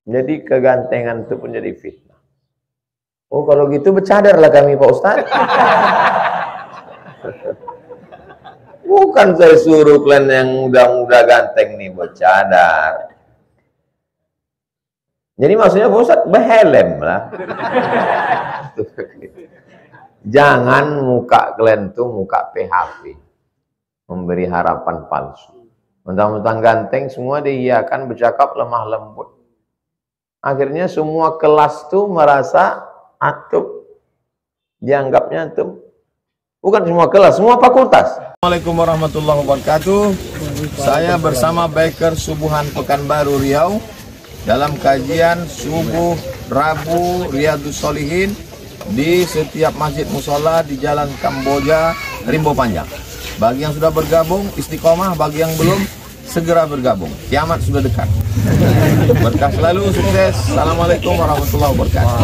Jadi kegantengan itu pun jadi fitnah. Oh kalau gitu bercadarlah kami Pak Ustadz. Bukan saya suruh kalian yang udah ganteng nih bercadar. Jadi maksudnya Pak Ustadz berhelm lah. Jangan muka kalian tuh muka PHP, memberi harapan palsu. Mentang-mentang ganteng semua diiyakan, bercakap lemah lembut. Akhirnya semua kelas tuh merasa antum, dianggapnya antum. Bukan semua kelas, semua fakultas. Assalamualaikum warahmatullahi wabarakatuh. Saya bersama Biker Subuhan Pekanbaru Riau dalam kajian subuh Rabu Riyadhus Shalihin di setiap masjid musola di Jalan Kamboja, Rimbo Panjang. Bagi yang sudah bergabung, istiqomah. Bagi yang belum, segera bergabung. Kiamat sudah dekat. Berkah selalu, sukses. Assalamualaikum warahmatullahi wabarakatuh.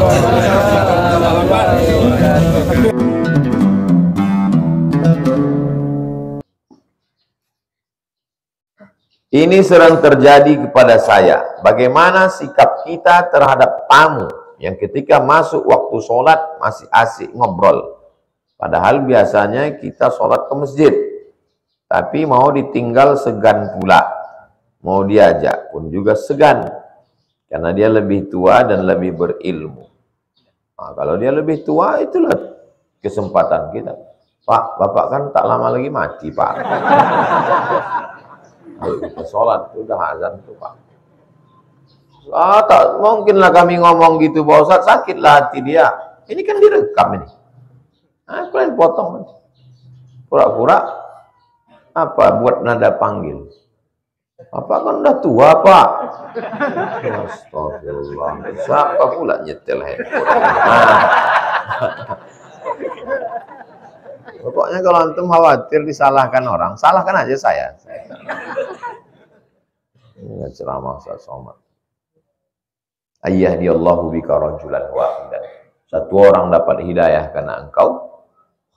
Ini sering terjadi kepada saya. Bagaimana sikap kita terhadap tamu yang ketika masuk waktu sholat masih asik ngobrol. Padahal biasanya kita sholat ke masjid. Tapi mau ditinggal segan pula. Mau diajak pun juga segan. Karena dia lebih tua dan lebih berilmu. Nah, kalau dia lebih tua, itulah kesempatan kita. Pak, Bapak kan tak lama lagi mati, Pak. Ayo kita sholat, sudah azan tuh Pak. Tak mungkinlah kami ngomong gitu Pak Ustadz, sakitlah hati dia. Ini kan direkam ini. Nah, kalian potong. Pura-pura apa buat nada panggil. Bapak kan udah tua Pak. Astagfirullah. Siapa pula nyetel handphone? Nah. Pokoknya kalau antum khawatir disalahkan orang, salahkan aja saya. Ini ceramah Ustaz Somad. Ayyadiyallahu bika rajulan wahidan. Satu orang dapat hidayah karena engkau,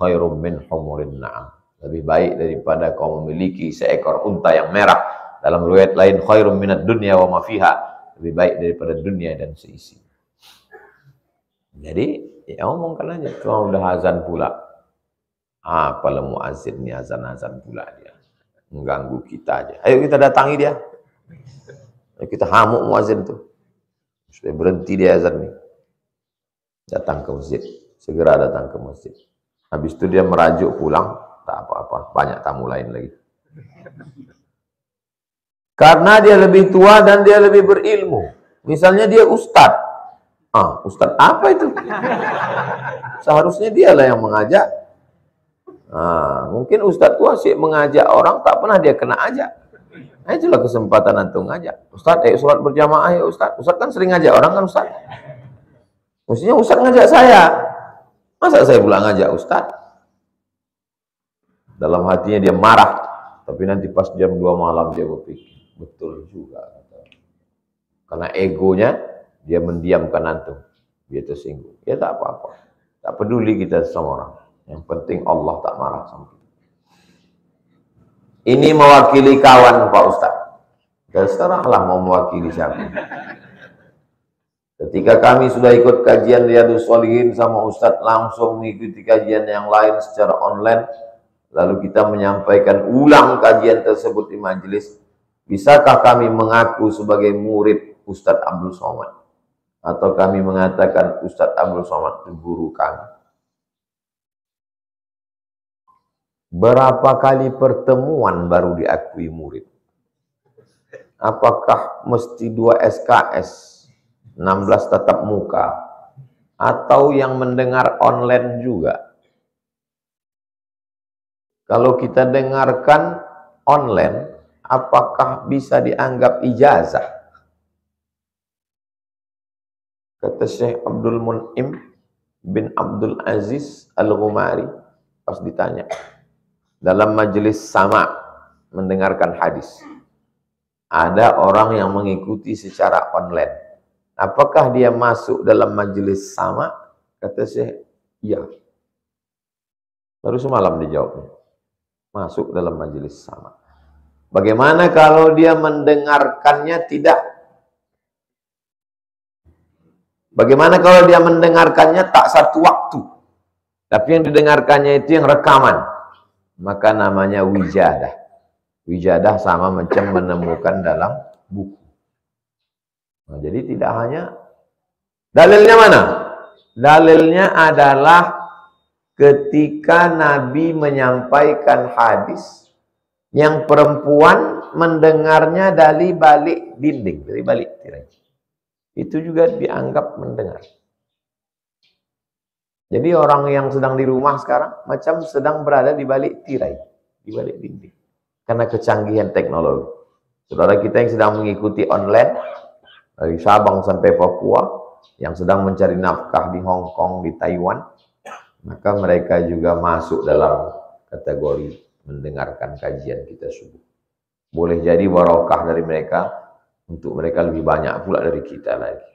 khairum min humurin na'am. Lebih baik daripada kau memiliki seekor unta yang merah. Dalam riwayat lain, khairum minad dunya wa ma fiha. Lebih baik daripada dunia dan seisi. Jadi, ya omongkan aja. Kalau udah azan pula. Apalah muazzin nih azan-azan pula dia. Mengganggu kita aja. Ayo kita datangi dia. Ayo kita hamuk muazzin tuh. Supaya berhenti dia azan nih. Datang ke masjid. Segera datang ke masjid. Habis itu dia merajuk pulang. Tak apa-apa. Banyak tamu lain lagi. Karena dia lebih tua dan dia lebih berilmu. Misalnya dia ustadz. Ustadz apa itu? Seharusnya dialah yang mengajak. Mungkin ustadz tua sih mengajak orang tak pernah dia kena ajak. Nah, itulah kesempatan antum ngajak. Ustadz, sholat berjamaah ya Ustadz. Ustadz kan sering ngajak orang kan Ustadz. Mestinya Ustadz ngajak saya. Masa saya pula ngajak Ustadz? Dalam hatinya dia marah. Tapi nanti pas jam 2 malam dia berpikir, betul juga. Karena egonya dia mendiamkan antum. Dia tersinggung. Ya tak apa-apa. Tak peduli kita sama orang. Yang penting Allah tak marah sama kita. Ini mewakili kawan Pak Ustadz. Dan serahlah mau mewakili siapa. Ketika kami sudah ikut kajian Riyadhus Shalihin sama Ustadz, langsung mengikuti kajian yang lain secara online. Lalu kita menyampaikan ulang kajian tersebut di majelis. Bisakah kami mengaku sebagai murid Ustadz Abdul Somad? Atau kami mengatakan Ustadz Abdul Somad itu guru kami? Berapa kali pertemuan baru diakui murid? Apakah mesti 2 SKS, 16 tatap muka, atau yang mendengar online juga? Kalau kita dengarkan online, apakah bisa dianggap ijazah? Kata Syekh Abdul Mun'im bin Abdul Aziz Al-Ghumari, pas ditanya, dalam majelis sama mendengarkan hadis. Ada orang yang mengikuti secara online. Apakah dia masuk dalam majelis sama? Kata saya, iya. Baru semalam dijawabnya. Masuk dalam majelis sama. Bagaimana kalau dia mendengarkannya tidak? Bagaimana kalau dia mendengarkannya tak satu waktu, tapi yang didengarkannya itu yang rekaman, maka namanya wijadah. Wijadah sama macam menemukan dalam buku. Nah, jadi tidak hanya dalilnya mana? Dalilnya adalah ketika Nabi menyampaikan hadis yang perempuan mendengarnya dari balik dinding, dari balik tirai. Itu juga dianggap mendengar. Jadi orang yang sedang di rumah sekarang macam sedang berada di balik tirai, di balik dinding. Karena kecanggihan teknologi. Saudara kita yang sedang mengikuti online dari Sabang sampai Papua, yang sedang mencari nafkah di Hong Kong, di Taiwan, maka mereka juga masuk dalam kategori mendengarkan kajian kita subuh. Boleh jadi barokah dari mereka, untuk mereka lebih banyak pula dari kita lagi.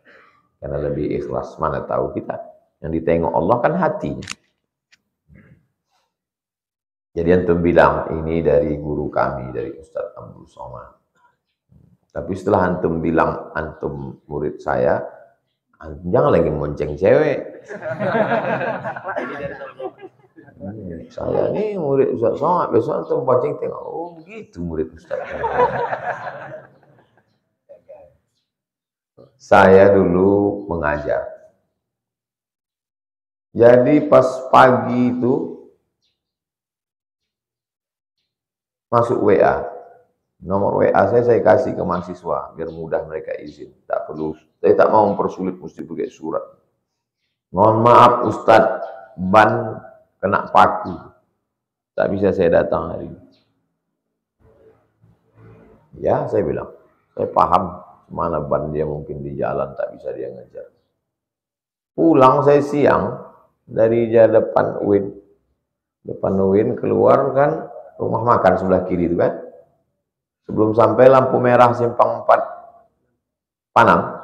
Karena lebih ikhlas, mana tahu kita. Yang ditengok Allah kan hatinya. Jadi antum bilang, ini dari guru kami, dari Ustaz Abdul Somad. Tapi setelah antum bilang, antum murid saya, jangan lagi monceng cewek. Saya ini murid Ustaz Somad, besok antum monceng tengok, oh gitu murid Ustaz. Saya dulu mengajar. Jadi pas pagi itu masuk WA. Nomor WA saya kasih ke mahasiswa biar mudah mereka izin. Tak perlu, saya tak mau mempersulit mesti pakai surat. Mohon maaf Ustadz, ban kena paku. Tak bisa saya datang hari ini. Ya, saya bilang, saya paham. Mana ban dia mungkin di jalan tak bisa dia ngejar. Pulang saya siang dari depan UIN. Depan UIN keluar kan rumah makan sebelah kiri itu kan. Sebelum sampai lampu merah simpang 4 Panang.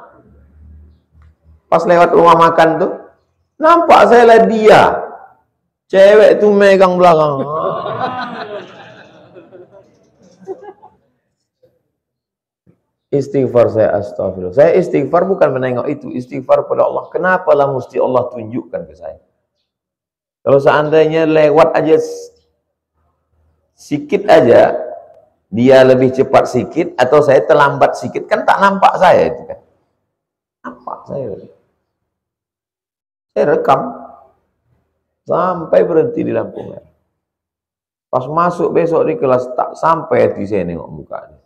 Pas lewat rumah makan tuh nampak saya lah dia. Cewek tuh megang belakang. Istighfar saya, astagfirullah. Saya istighfar bukan menengok itu, istighfar pada Allah. Kenapa lah mesti Allah tunjukkan ke saya? Kalau seandainya lewat aja sikit aja, dia lebih cepat sikit atau saya terlambat sikit, kan tak nampak saya itu kan. Nampak saya. Saya rekam sampai berhenti di lampu merah. Pas masuk besok di kelas tak sampai hati saya nengok mukanya.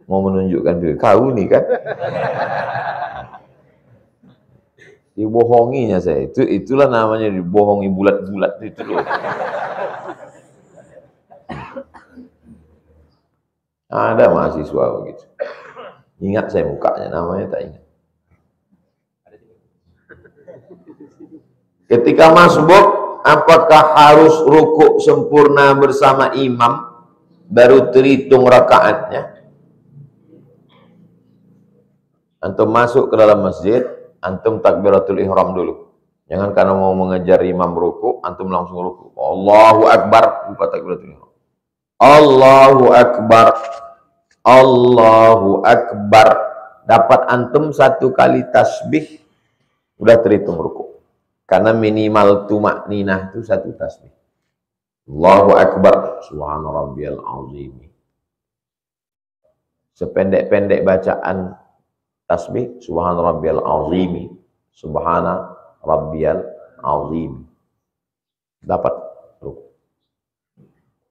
Mau menunjukkan diri, kau nih kan. Dibohonginya saya, itulah namanya dibohongi bulat-bulat itu loh. Ada mahasiswa begitu. Ingat saya mukanya, namanya tak ingat. Ketika masbuk, apakah harus rukuk sempurna bersama imam baru terhitung rakaatnya? Antum masuk ke dalam masjid, antum takbiratul ihram dulu. Jangan karena mau mengejar imam ruku, antum langsung ruku. Allahu Akbar, lupa takbiratul ihram. Allahu Akbar. Allahu Akbar. Dapat antum 1 kali tasbih, udah terhitung ruku. Karena minimal tumakninah itu 1 tasbih. Allahu Akbar. Subhana rabbiyal azim. Sependek-pendek bacaan tasbih, subhana rabbiyal azimi, subhana rabbiyal azimi. Dapat ruku.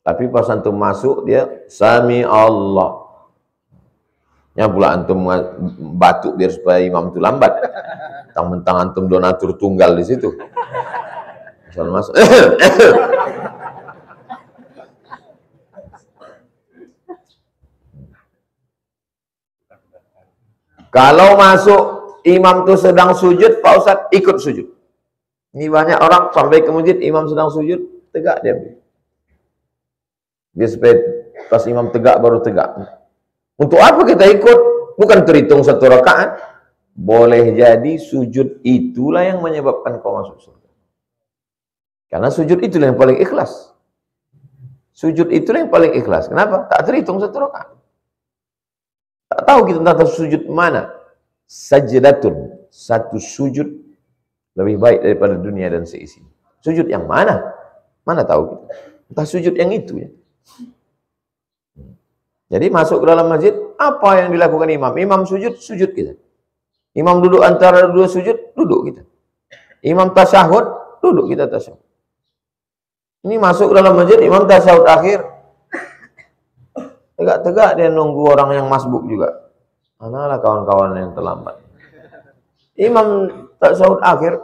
Tapi pas antum masuk dia sami Allah. Yang pula antum batuk biar supaya imam itu lambat. Mentang-mentang antum donatur tunggal di situ. Asal masuk. Kalau masuk imam itu sedang sujud, Pak Ustadz ikut sujud. Ini banyak orang sampai ke masjid, imam sedang sujud, tegak dia. Dia supaya pas imam tegak baru tegak. Untuk apa kita ikut? Bukan terhitung 1 rakaat. Boleh jadi sujud itulah yang menyebabkan kau masuk surga. Karena sujud itulah yang paling ikhlas. Sujud itulah yang paling ikhlas. Kenapa? Tak terhitung 1 rakaat. Tak tahu kita tentang sujud mana. Sajdatun. satu sujud lebih baik daripada dunia dan seisinya. Sujud yang mana? Mana tahu kita. Entah sujud yang itu ya. Jadi masuk ke dalam masjid, apa yang dilakukan imam? Imam sujud, sujud kita. Imam duduk antara dua sujud, duduk kita. Imam tasyahud, duduk kita tasyahud. Ini masuk ke dalam masjid, imam tasyahud akhir. Tegak-tegak dia nunggu orang yang masbuk juga. Manalah kawan-kawan yang terlambat. Imam tasyahud akhir,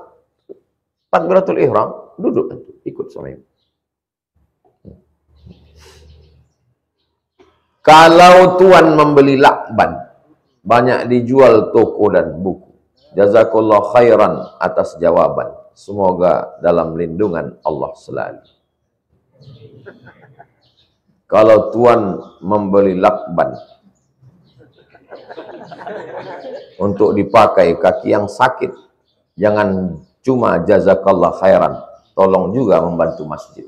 takbiratul ihram, duduk ikut sama imam. Kalau tuan membeli lakban, banyak dijual toko dan buku. Jazakallah khairan atas jawaban. Semoga dalam lindungan Allah selalu. Kalau tuan membeli lakban untuk dipakai kaki yang sakit, jangan cuma jazakallah khairan, tolong juga membantu masjid.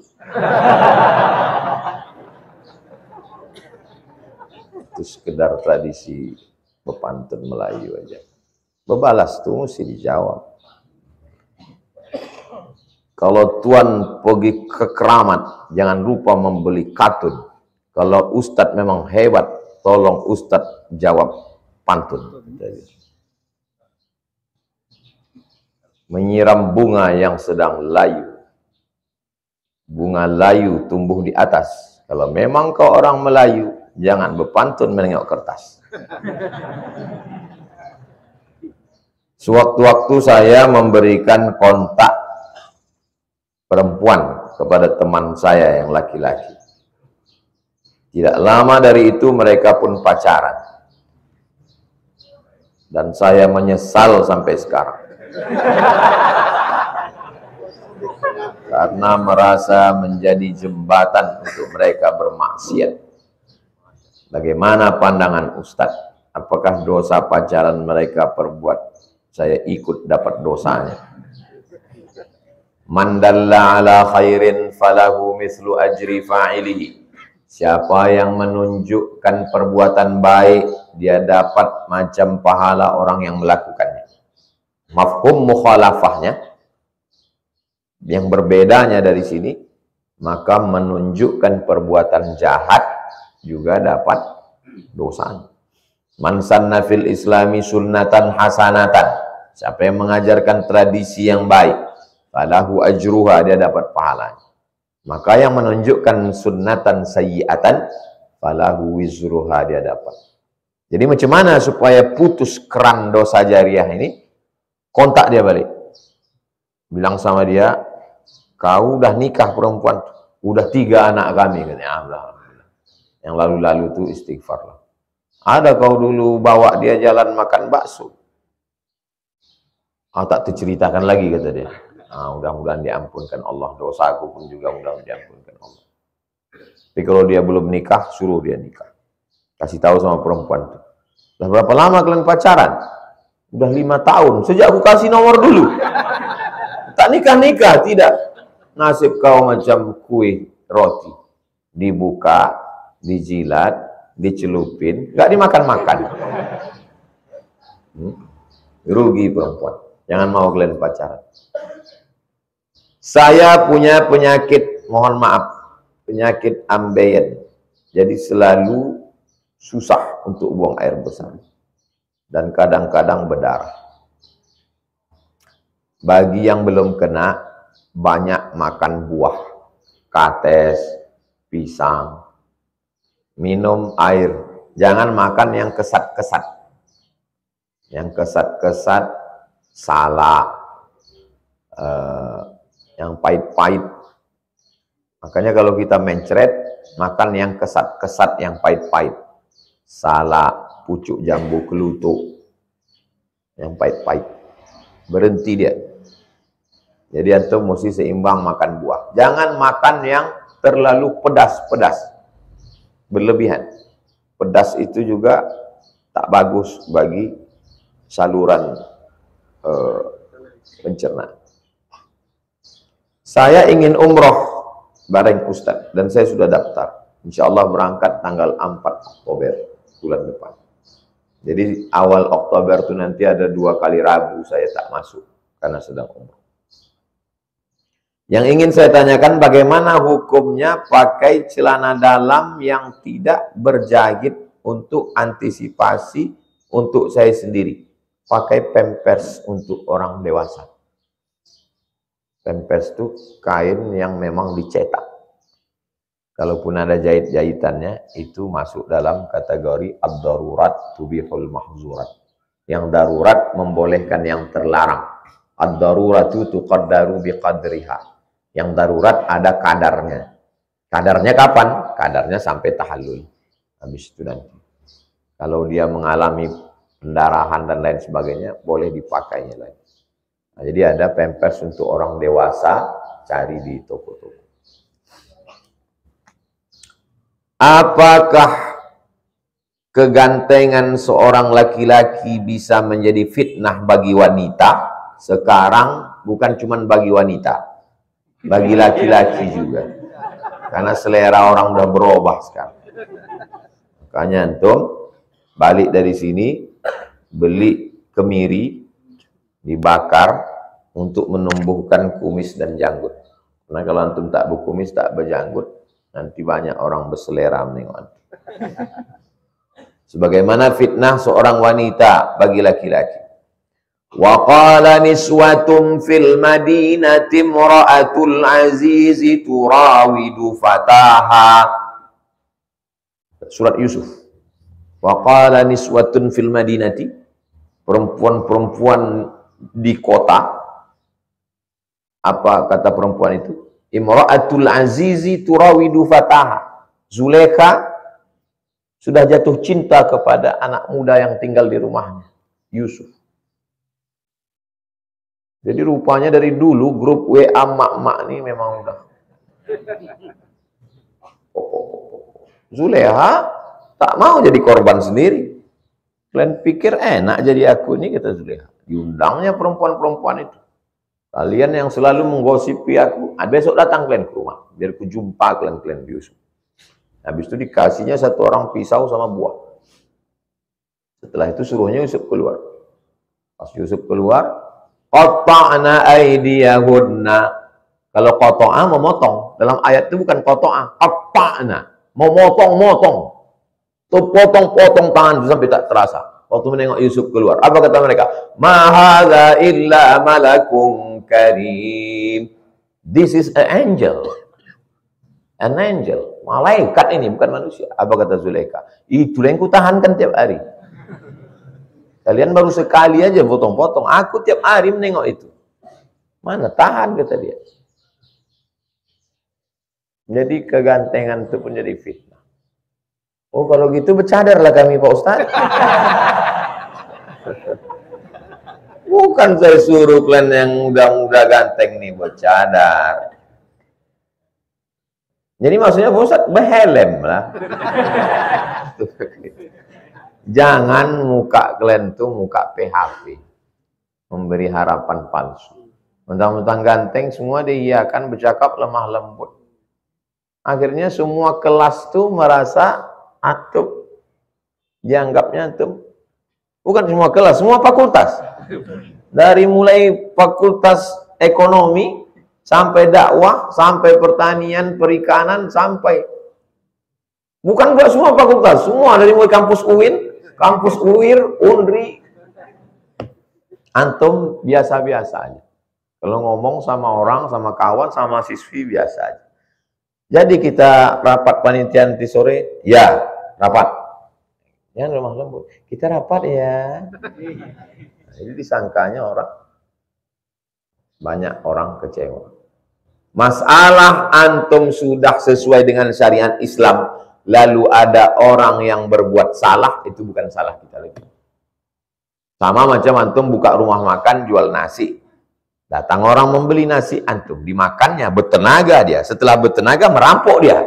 Itu sekedar tradisi bepantun Melayu aja. Bebalas tuh mesti dijawab. Kalau tuan pergi ke keramat, jangan lupa membeli katun. Kalau ustadz memang hebat, tolong ustadz jawab pantun. Menyiram bunga yang sedang layu. Bunga layu tumbuh di atas. Kalau memang kau orang Melayu, jangan berpantun menengok kertas. Sewaktu-waktu saya memberikan kontak perempuan kepada teman saya yang laki-laki. Tidak lama dari itu mereka pun pacaran. Dan saya menyesal sampai sekarang. Karena merasa menjadi jembatan untuk mereka bermaksiat. Bagaimana pandangan Ustadz? Apakah dosa pacaran mereka perbuat? Saya ikut dapat dosanya. Man dalla ala khairin falahu mislu ajri fa'ilihi. Siapa yang menunjukkan perbuatan baik, dia dapat macam pahala orang yang melakukannya. Mafhum mukhalafahnya, yang berbedanya dari sini, maka menunjukkan perbuatan jahat juga dapat dosa. Man sanna fil islami sunnatan hasanatan. Siapa yang mengajarkan tradisi yang baik, falahu ajruha, dia dapat pahalanya. Maka yang menunjukkan sunnatan sayyi'atan, falahu wizruha, dia dapat. Jadi macam mana supaya putus keran dosa jariah ini? Kontak dia balik. Bilang sama dia, kau udah nikah perempuan, udah 3 anak kami, katanya. Yang lalu-lalu itu istighfar lah. Ada kau dulu bawa dia jalan makan bakso. Tak terceritakan lagi, kata dia. Mudah-mudahan diampunkan Allah. Dosaku pun juga mudah-mudahan diampunkan Allah. Tapi kalau dia belum nikah, suruh dia nikah. Kasih tahu sama perempuan itu. Udah berapa lama kalian pacaran? Udah 5 tahun. Sejak aku kasih nomor dulu. Tak nikah-nikah, tidak. Nasib kau macam kue roti. Dibuka, dijilat, dicelupin, nggak dimakan-makan. Rugi perempuan. Jangan mau kalian pacaran. Saya punya penyakit, mohon maaf, penyakit ambeien. Jadi selalu susah untuk buang air besar. Dan kadang-kadang berdarah. Bagi yang belum kena, banyak makan buah, kates, pisang, minum air. Jangan makan yang kesat-kesat. Yang kesat-kesat, salak, yang pahit-pahit. Makanya kalau kita mencret, makan yang kesat-kesat, yang pahit-pahit. Salak, pucuk jambu kelutuk, yang pahit-pahit. Berhenti dia. Jadi antum mesti seimbang makan buah. Jangan makan yang terlalu pedas-pedas. Berlebihan. Pedas itu juga tak bagus bagi saluran pencernaan. Saya ingin umroh bareng Ustadz dan saya sudah daftar. Insya Allah berangkat tanggal 4 Oktober bulan depan. Jadi awal Oktober itu nanti ada 2 kali Rabu saya tak masuk karena sedang umroh. Yang ingin saya tanyakan, bagaimana hukumnya pakai celana dalam yang tidak berjahit untuk antisipasi untuk saya sendiri. Pakai pampers untuk orang dewasa. Pampers itu kain yang memang dicetak. Kalaupun ada jahit-jahitannya, itu masuk dalam kategori ad-darurat tubihul mahzurat. Yang darurat membolehkan yang terlarang. Ad-daruratu tuqaddaru biqadriha. Yang darurat ada kadarnya. Kadarnya kapan? Kadarnya sampai tahallul. Habis itu nanti. Kalau dia mengalami pendarahan dan lain sebagainya, boleh dipakainya lagi. Nah, jadi ada pampers untuk orang dewasa, cari di toko-toko. Apakah kegantengan seorang laki-laki bisa menjadi fitnah bagi wanita? Sekarang bukan cuma bagi wanita, bagi laki-laki juga. Karena selera orang udah berubah sekarang. Makanya antum balik dari sini, beli kemiri, dibakar untuk menumbuhkan kumis dan janggut. Karena kalau antum tak berkumis, tak berjanggut, nanti banyak orang berselera menengok antum. Sebagaimana fitnah seorang wanita bagi laki-laki. Wa qala niswatun fil madinati imra'atul azizi turawidu fataha. Surat Yusuf. Wa qala niswatun fil madinati, perempuan-perempuan di kota. Apa kata perempuan itu? Imra'atul azizi turawidu fataha. Zulaikha sudah jatuh cinta kepada anak muda yang tinggal di rumahnya, Yusuf. Jadi rupanya dari dulu grup WA mak-mak ini memang udah. Zulaikha tak mau jadi korban sendiri. Kalian pikir enak jadi aku ini, kata Zulaikha. Diundangnya perempuan-perempuan itu. Kalian yang selalu menggosipi aku, besok datang kalian ke rumah, biar ku jumpa kalian Yusuf. Habis itu dikasihnya satu orang pisau sama buah. Setelah itu suruhnya Yusuf keluar. Pas Yusuf keluar, qata'na aydiyahunna. Kalau qata'a memotong, dalam ayat itu bukan qata'a, qata'na, memotong-motong. Tuh potong-potong tangan itu sampai tak terasa. Waktu menengok Yusuf keluar, apa kata mereka? Ma hadza illa malakun karim. This is an angel. An angel, malaikat ini, bukan manusia. Apa kata Zulaikha? Itu yang ku tahankan tiap hari. Kalian baru sekali aja potong-potong, aku tiap hari menengok itu. Mana tahan, kata dia. Jadi kegantengan itu pun jadi fitnah. Oh, kalau gitu bercadarlah kami, Pak Ustaz. Bukan saya suruh kalian yang muda-muda ganteng nih bercadar. Jadi maksudnya Pak Ustaz berhelm lah. Jangan muka kalian tuh muka PHP. Memberi harapan palsu. Mentang-mentang ganteng semua diiyakan, bercakap lemah lembut. Akhirnya semua kelas tuh merasa antum, dianggapnya antum. Bukan semua kelas, semua fakultas. Dari mulai fakultas ekonomi, sampai dakwah, sampai pertanian, perikanan, sampai bukan buat semua fakultas, semua dari mulai kampus UIN, kampus UIR, UNRI. Antum biasa-biasa aja. Kalau ngomong sama orang, sama kawan, sama siswi biasa aja. Jadi kita rapat panitia nanti sore, ya rapat. Ya lemah lembut. Kita rapat ya. Nah, jadi disangkanya orang, banyak orang kecewa. Masalah antum sudah sesuai dengan syariat Islam, lalu ada orang yang berbuat salah, itu bukan salah kita lagi. Sama macam antum buka rumah makan, jual nasi. Datang orang membeli nasi, antum dimakannya, bertenaga dia. Setelah bertenaga, merampok dia.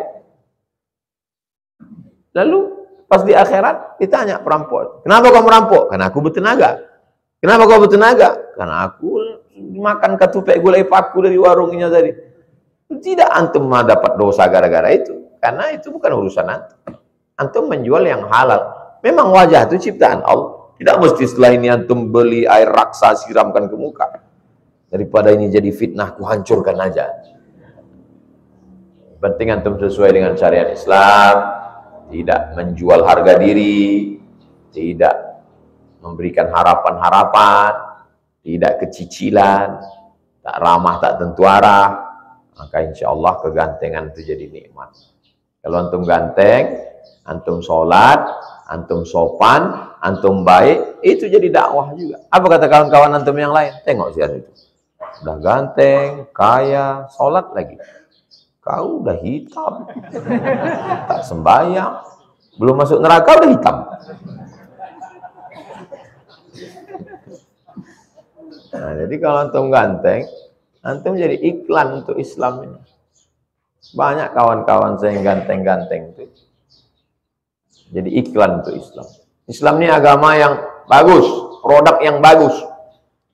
Lalu pas di akhirat ditanya perampok, kenapa kau merampok? Karena aku bertenaga. Kenapa kau bertenaga? Karena aku makan ketupek gulai paku dari warungnya tadi. Tidak antum dapat dosa gara-gara itu, karena itu bukan urusan antum. Antum menjual yang halal. Memang wajah itu ciptaan Allah. Tidak mesti setelah ini antum beli air raksa siramkan ke muka. Daripada ini jadi fitnah, ku hancurkan aja. Penting antum sesuai dengan syariat Islam, tidak menjual harga diri, tidak memberikan harapan-harapan, tidak kecicilan, tak ramah, tak tentu arah. Maka insya Allah kegantengan itu jadi nikmat. Kalau antum ganteng, antum sholat, antum sopan, antum baik, itu jadi dakwah juga. Apa kata kawan-kawan antum yang lain? Tengok sih itu. Udah ganteng, kaya, sholat lagi. Kau udah hitam, tak sembahyang, belum masuk neraka udah hitam. Nah, jadi kalau antum ganteng, antum jadi iklan untuk Islam ini. Banyak kawan-kawan saya yang ganteng-ganteng itu jadi iklan untuk Islam. Islam ini agama yang bagus, produk yang bagus,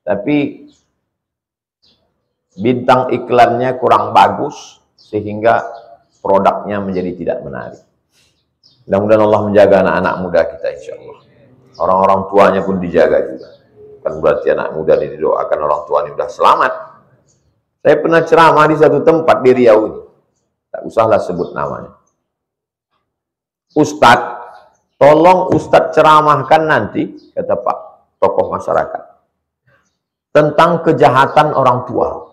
tapi bintang iklannya kurang bagus sehingga produknya menjadi tidak menarik. Mudah-mudahan Allah menjaga anak-anak muda kita insya Allah. Orang-orang tuanya pun dijaga juga. Kan berarti anak muda ini didoakan orang tua ini sudah selamat. Saya pernah ceramah di satu tempat di Riau ini. Tak usahlah sebut namanya. Ustadz, tolong Ustadz ceramahkan nanti, kata Pak tokoh masyarakat, tentang kejahatan orang tua.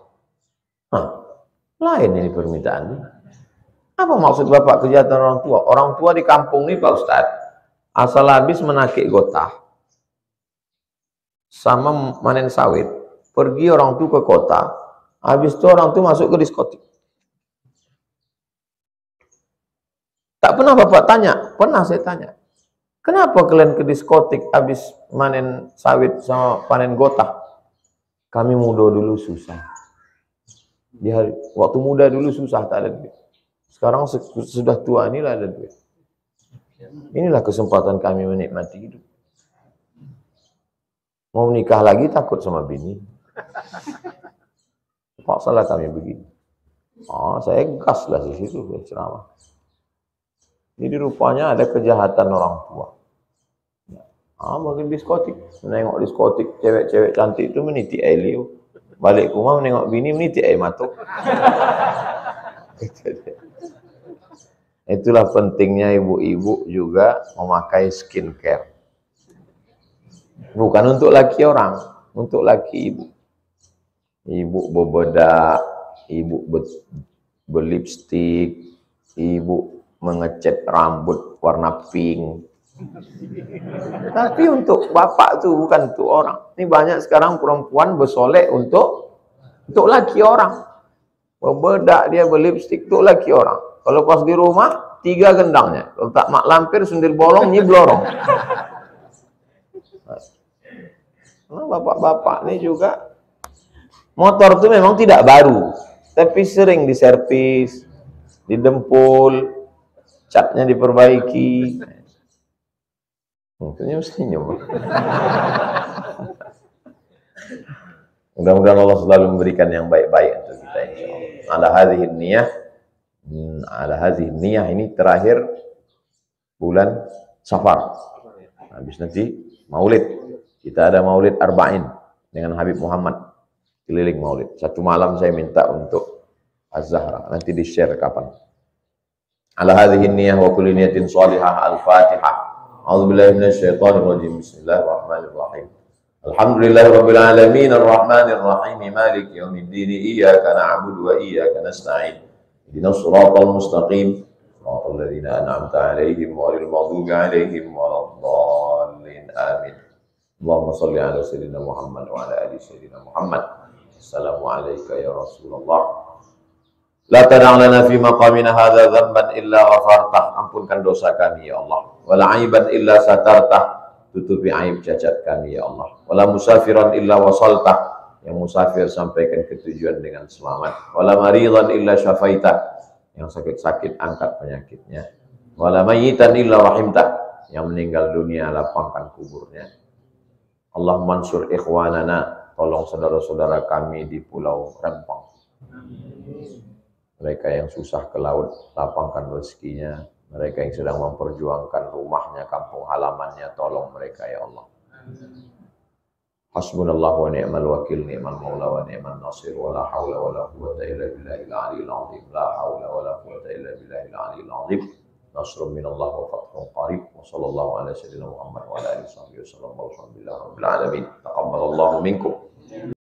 Lain ini permintaannya. Apa maksud Bapak kejahatan orang tua? Orang tua di kampung ini Pak Ustadz, asal habis menakik gotah, sama manen sawit, pergi orang tua ke kota, habis itu orang tua masuk ke diskotik. Tak pernah Bapak tanya, pernah saya tanya, kenapa kalian ke diskotik habis manen sawit sama panen gotah? Kami muda dulu susah. Waktu muda dulu susah, tak ada duit. Sekarang sudah tua inilah ada duit. Inilah kesempatan kami menikmati hidup. Mau nikah lagi takut sama bini. Paksalah kami begini. Saya gas lah di situ ceramah. Jadi rupanya ada kejahatan orang tua. Makin diskotik, menengok diskotik, cewek-cewek cantik itu meniti air liu. Balik ke rumah menengok bini meniti air matuk. Itulah pentingnya ibu-ibu juga memakai skincare. Bukan untuk laki orang, untuk laki ibu. Ibu berbedak, ibu berlipstik, ibu mengecat rambut warna pink. Tapi untuk bapak tuh bukan untuk orang. Ini banyak sekarang perempuan bersolek untuk laki orang. Berbedak dia berlipstik untuk laki orang. Kalau pas di rumah 3 gendangnya. Kalau tak mak lampir sendiri bolong nyiblorong. Nah, bapak-bapak ini juga motor itu memang tidak baru, tapi sering diservis, didempul, catnya diperbaiki. Mungkin senyum. Mudah-mudahan Allah selalu memberikan yang baik-baik untuk kita insyaallah. Ala hadhihi niyah ini terakhir bulan Safar. Habis nanti Maulid. Kita ada Maulid Arba'in dengan Habib Muhammad. Keliling Maulid. Satu malam saya minta untuk Az-Zahra. Nanti di-share kapan. Ala hadhihi niyah wa kulli niyatin shalihah. Al-Fatihah. A'udzubillahi minasyaitonir rajim. Bismillahirrahmanirrahim. Alhamdulillahirabbil alamin arrahmanir rahim maliki yaumiddin iyyaka na'budu wa iyyaka nasta'in. Ihdinas siratal mustaqim. Shiratal ladzina an'amta 'alaihim ghairil maghdubi 'alaihim waladdallin. Amin. Allahumma shalli ala sayyidina Muhammad wa ala ali sayyidina Muhammad. Assalamu alayka ya Rasulullah. La tad'a lana fi maqamina hadza dhanban illa ghafartah. Ampunkan dosa kami ya Allah. Wala aiban illa satartah. Tutupi aib cacat kami ya Allah. Wala musafiran illa wasaltah. Yang musafir sampaikan ke tujuan dengan selamat. Wala maridan illa syafaitah. Yang sakit-sakit angkat penyakitnya. Wala mayyitan illa rahimtah. Yang meninggal dunia lapangkan kuburnya. Allah mansur ikhwanana. Tolong saudara-saudara kami di Pulau Rempang. Mereka yang susah ke laut, lapangkan rezekinya. Mereka yang sedang memperjuangkan rumahnya, kampung halamannya, tolong mereka ya Allah. Hasbunallahu wa ni'mal wakil, ni'mal maula wa ni'mal nasir, wa la hawla wa la quwwata illa billahil aliyyil azim. La hawla wa la quwwata illa billahil aliyyil azim. Nasrun minallah wa fathun qarib. Wa sallallahu ala sayyidina Muhammad wa ala alihi wa sahbihi wa sallam. Walhamdulillahi rabbil alamin. Taqabbalallahu minkum.